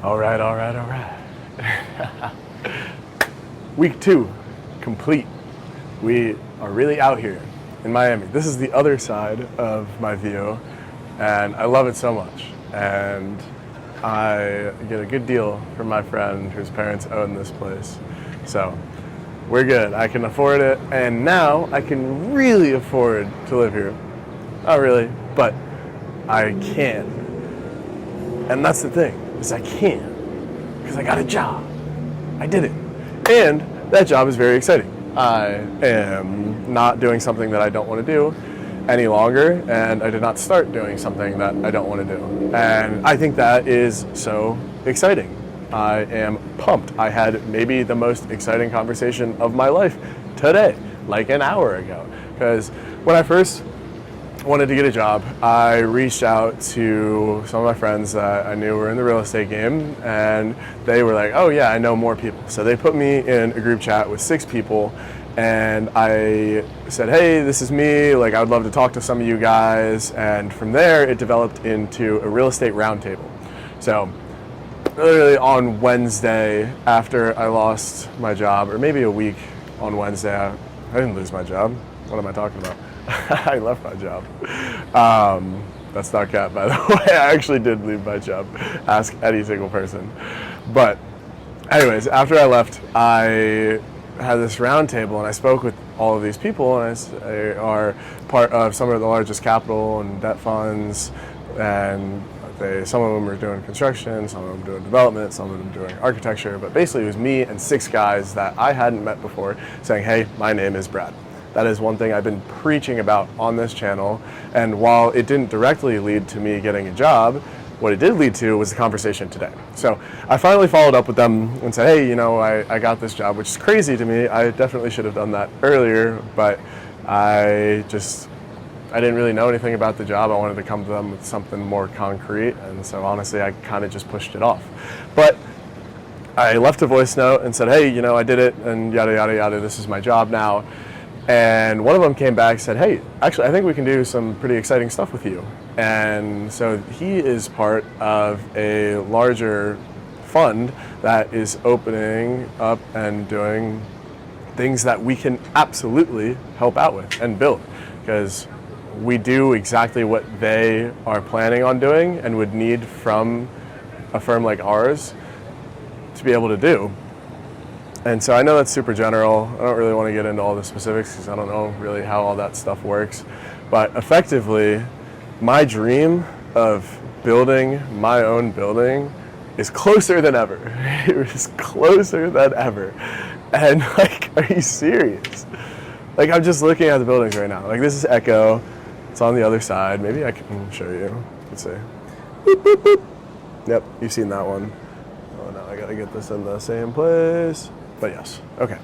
All right, all right, all right. Week 2, complete. We are really out here in Miami. This is the other side of my view, and I love it so much. And I get a good deal from my friend whose parents own this place. So we're good. I can afford it, and now I can really afford to live here. Not really, but I can. And that's the thing, is I can. Because I got a job. I did it. And that job is very exciting. I am not doing something that I don't want to do any longer, and I did not start doing something that I don't want to do. And I think that is so exciting. I am pumped. I had maybe the most exciting conversation of my life today, like an hour ago. Because when I first wanted to get a job, I reached out to some of my friends that I knew were in the real estate game, and they were like, oh yeah, I know more people. So they put me in a group chat with 6 people, and I said, hey, this is me, like I would love to talk to some of you guys. And from there, it developed into a real estate roundtable. So literally on Wednesday, after I lost my job, or maybe a week on Wednesday, I didn't lose my job. What am I talking about? I left my job. That's not cap, by the way. I actually did leave my job. Ask any single person. But anyways, after I left, I had this round table, and I spoke with all of these people, and they are part of some of the largest capital and debt funds, and some of them are doing construction, some of them doing development, some of them doing architecture. But basically it was me and 6 guys that I hadn't met before saying, hey, my name is Brad. That is one thing I've been preaching about on this channel, and while it didn't directly lead to me getting a job, what it did lead to was the conversation today. So I finally followed up with them and said, hey, I got this job, which is crazy to me. I definitely should have done that earlier, but I didn't really know anything about the job. I wanted to come to them with something more concrete, and so honestly, I kind of just pushed it off. But I left a voice note and said, hey, I did it, and yada, yada, yada, this is my job now. And one of them came back and said, hey, actually, I think we can do some pretty exciting stuff with you. And so he is part of a larger fund that is opening up and doing things that we can absolutely help out with and build. Because we do exactly what they are planning on doing and would need from a firm like ours to be able to do. And so I know that's super general. I don't really want to get into all the specifics because I don't know really how all that stuff works. But effectively, my dream of building my own building is closer than ever. It is closer than ever. And like, are you serious? Like, I'm just looking at the buildings right now. Like, this is Echo. It's on the other side. Maybe I can show you. Let's see. Boop, boop, boop. Yep, you've seen that one. Oh, now I gotta get this in the same place. But yes, okay.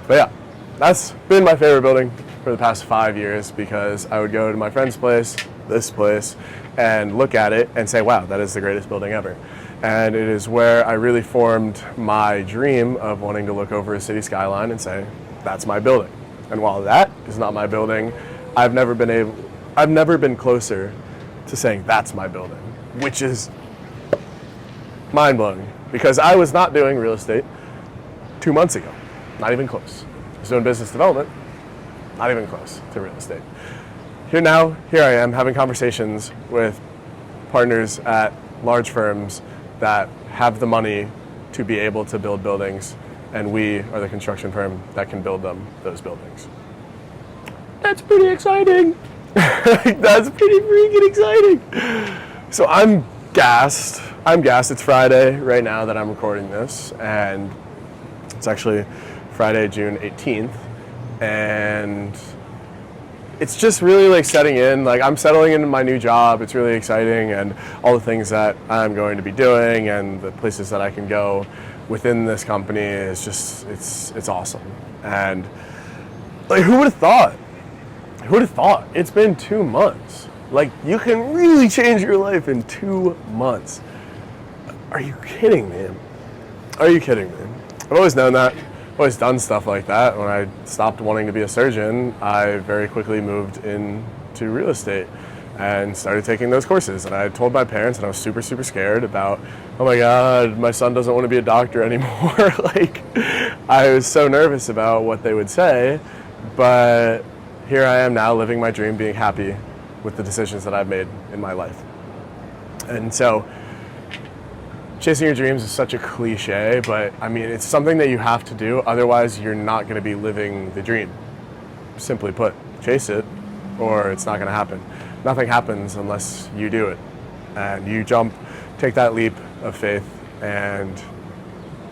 But yeah, that's been my favorite building for the past 5 years, because I would go to my friend's place, this place, and look at it and say, wow, that is the greatest building ever. And it is where I really formed my dream of wanting to look over a city skyline and say, that's my building. And while that is not my building, I've never been closer to saying that's my building, which is mind-blowing, because I was not doing real estate 2 months ago. Not even close. I was doing business development, not even close to real estate. Here I am having conversations with partners at large firms that have the money to be able to build buildings, and we are the construction firm that can build those buildings. That's pretty exciting. That's pretty freaking exciting. So I'm gassed. It's Friday right now that I'm recording this, and it's actually Friday, June 18th, and it's just really like setting in. Like, I'm settling into my new job. It's really exciting, and all the things that I'm going to be doing and the places that I can go within this company is just, it's awesome. And like, who would have thought? Who would have thought? It's been 2 months. Like, you can really change your life in 2 months. Are you kidding me? Are you kidding me? I've always known that. I've always done stuff like that. When I stopped wanting to be a surgeon, I very quickly moved into real estate. and started taking those courses. And I told my parents, and I was super, super scared about, oh my God, my son doesn't want to be a doctor anymore. Like, I was so nervous about what they would say, but here I am now living my dream, being happy with the decisions that I've made in my life. And so chasing your dreams is such a cliche, but I mean, it's something that you have to do. Take you're not going to be living the dream. Simply put, chase it or it's not going to happen. Nothing happens unless you do it. And you jump, take that leap of faith, and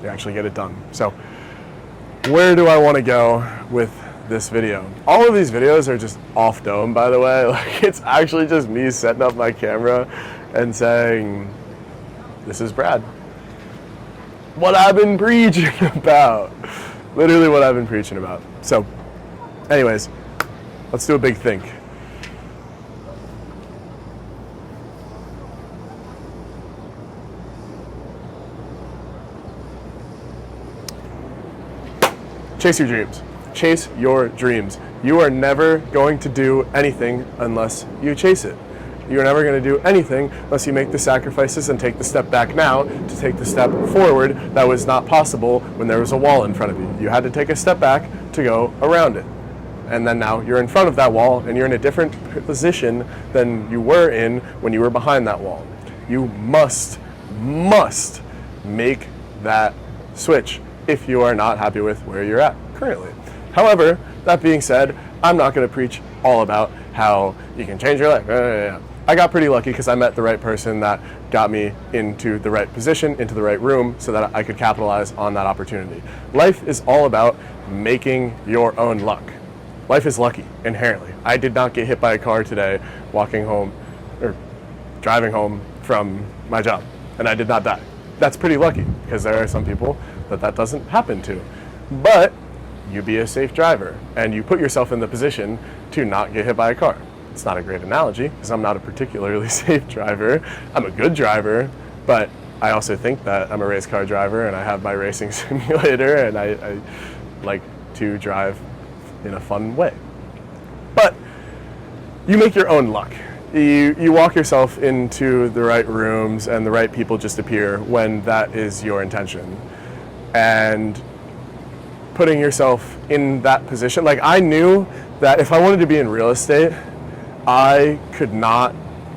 you actually get it done. So where do I want to go with this video? All of these videos are just off dome, by the way. Like, it's actually just me setting up my camera and saying, this is Brad. What I've been preaching about. Literally what I've been preaching about. So, anyways, let's do a big think. Chase your dreams. Chase your dreams. You are never going to do anything unless you chase it. You're never going to do anything unless you make the sacrifices and take the step back now to take the step forward that was not possible when there was a wall in front of you. You had to take a step back to go around it. And then now you're in front of that wall and you're in a different position than you were in when you were behind that wall. You must make that switch if you are not happy with where you're at currently. However, that being said, I'm not going to preach all about how you can change your life. I got pretty lucky because I met the right person that got me into the right position, into the right room, so that I could capitalize on that opportunity. Life is all about making your own luck. Life is lucky, inherently. I did not get hit by a car today walking home or driving home from my job, and I did not die. That's pretty lucky because there are some people that doesn't happen to. But you be a safe driver and you put yourself in the position to not get hit by a car. It's not a great analogy because I'm not a particularly safe driver. I'm a good driver, but I also think that I'm a race car driver and I have my racing simulator and I like to drive in a fun way. But you make your own luck. You walk yourself into the right rooms and the right people just appear when that is your intention. And putting yourself in that position, like I knew that if I wanted to be in real estate, I could not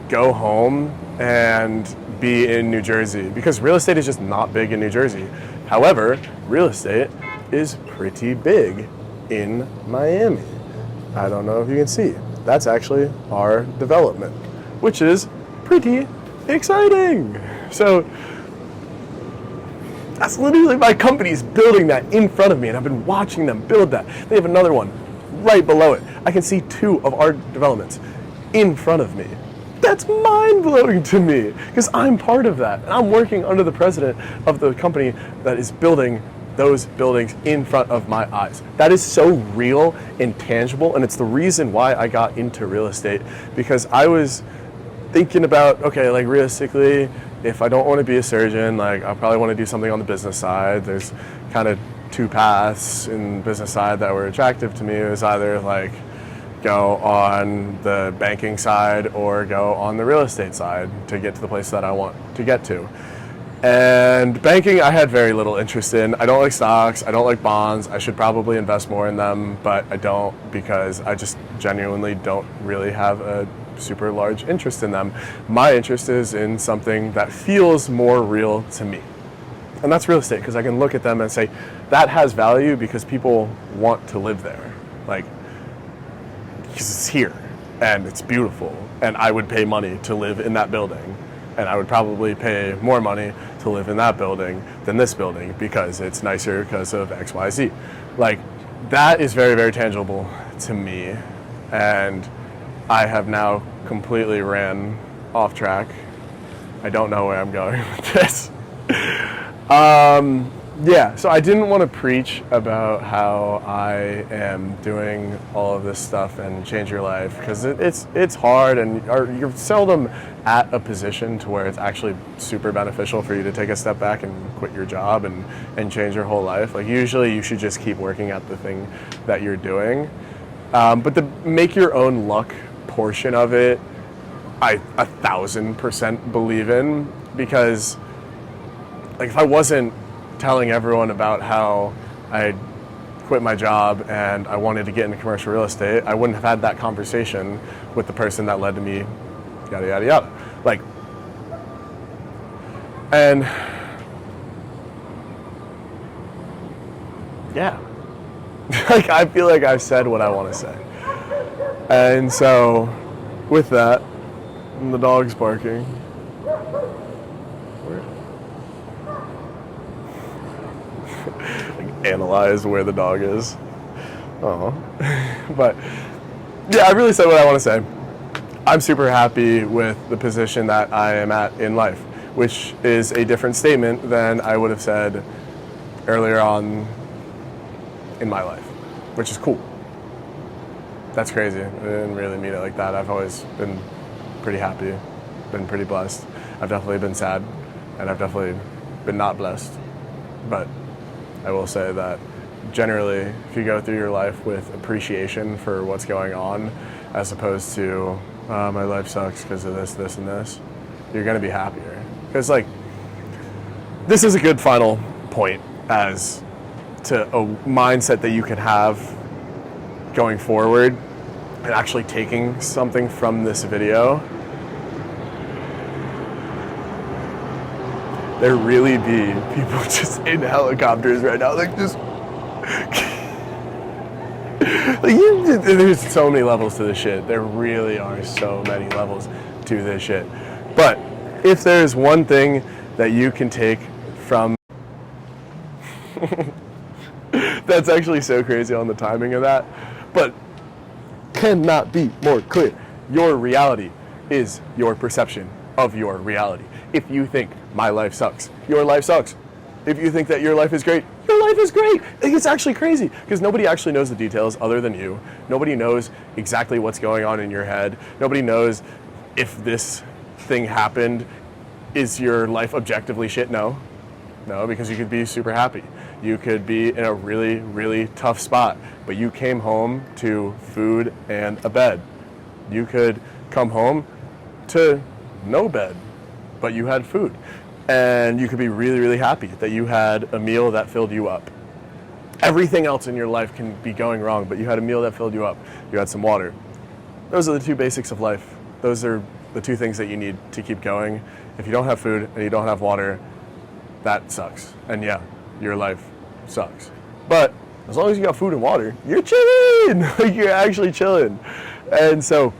go home and be in New Jersey because real estate is just not big in New Jersey. However, real estate is pretty big in Miami. I don't know if you can see. That's actually our development, which is pretty exciting. So that's literally my company's building that in front of me, and I've been watching them build that. They have another one right below it. I can see 2 of our developments in front of me. That's mind-blowing to me because I'm part of that, and I'm working under the president of the company that is building those buildings in front of my eyes. That is so real and tangible, and it's the reason why I got into real estate, because I was thinking about, okay, like realistically, if I don't want to be a surgeon, like I probably want to do something on the business side. There's kind of 2 paths in business side that were attractive to me. It was either like go on the banking side or go on the real estate side to get to the place that I want to get to. And banking, I had very little interest in. I don't like stocks. I don't like bonds. I should probably invest more in them, but I don't because I just genuinely don't really have a super large interest in them. My interest is in something that feels more real to me. And that's real estate, because I can look at them and say, that has value because people want to live there. Like, because it's here and it's beautiful, and I would pay money to live in that building. And I would probably pay more money to live in that building than this building because it's nicer because of X, Y, Z. Like, that is very, very tangible to me. And I have now completely ran off track. I don't know where I'm going with this. So I didn't want to preach about how I am doing all of this stuff and change your life, because it's hard, and you're seldom at a position to where it's actually super beneficial for you to take a step back and quit your job and change your whole life. Like, usually you should just keep working at the thing that you're doing. But the make your own luck portion of it I 1,000% believe in, because like if I wasn't telling everyone about how I quit my job and I wanted to get into commercial real estate, I wouldn't have had that conversation with the person that led to me, yada, yada, yada. Like, and yeah, like I feel like I've said what I want to say. And so with that, and the dog's barking. Like, analyze where the dog is. Oh, but yeah, I really said what I want to say. I'm super happy with the position that I am at in life, which is a different statement than I would have said earlier on in my life, which is cool. That's crazy. I didn't really mean it like that. I've always been pretty happy, been pretty blessed. I've definitely been sad, and I've definitely been not blessed. But I will say that generally, if you go through your life with appreciation for what's going on, as opposed to, my life sucks because of this, this, and this, you're going to be happier. Because, like, this is a good final point as to a mindset that you can have going forward and actually taking something from this video. There really be people just in helicopters right now, like just like there's so many levels to this shit. There really are so many levels to this shit. But if there's one thing that you can take from that's actually so crazy on the timing of that, but cannot be more clear. Your reality is your perception of your reality. If you think my life sucks, your life sucks. If you think that your life is great, your life is great. It's actually crazy because nobody actually knows the details other than you. Nobody knows exactly what's going on in your head. Nobody knows if this thing happened, is your life objectively shit? No, because you could be super happy. You could be in a really, really tough spot, but you came home to food and a bed. You could come home to no bed, but you had food. And you could be really, really happy that you had a meal that filled you up. Everything else in your life can be going wrong, but you had a meal that filled you up. You had some water. Those are the two basics of life. Those are the two things that you need to keep going. If you don't have food and you don't have water, that sucks. And yeah, your life sucks. But as long as you got food and water, you're chilling. Like, you're actually chilling. And so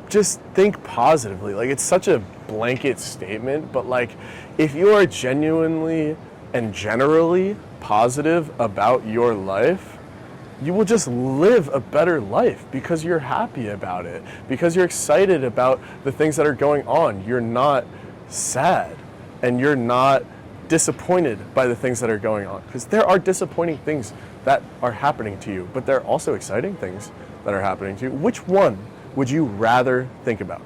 just think positively. Like, it's such a blanket statement, but like, if you are genuinely and generally positive about your life, you will just live a better life because you're happy about it, because you're excited about the things that are going on. You're not sad and you're not disappointed by the things that are going on, because there are disappointing things that are happening to you, but there are also exciting things that are happening to you. Which one would you rather think about?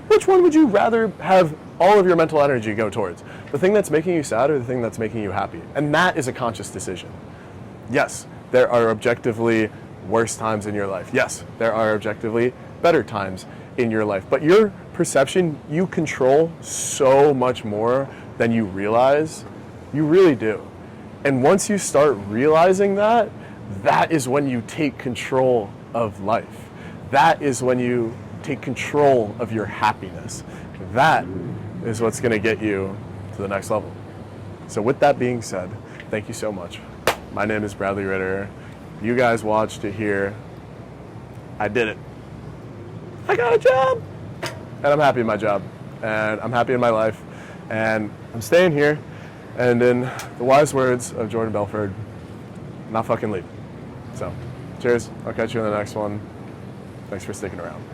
Which one would you rather have all of your mental energy go towards? The thing that's making you sad or the thing that's making you happy? And that is a conscious decision. Yes, there are objectively worse times in your life. Yes, there are objectively better times in your life. But your perception, you control so much more than you realize. You really do. And once you start realizing that, that is when you take control of life. That is when you take control of your happiness. That is what's going to get you to the next level. So with that being said, thank you so much. My name is Bradley Ritter. You guys watched it here. I did it. I got a job. And I'm happy in my job. And I'm happy in my life. And I'm staying here. And in the wise words of Jordan Belford, I'm not fucking leaving. So, cheers. I'll catch you in the next one. Thanks for sticking around.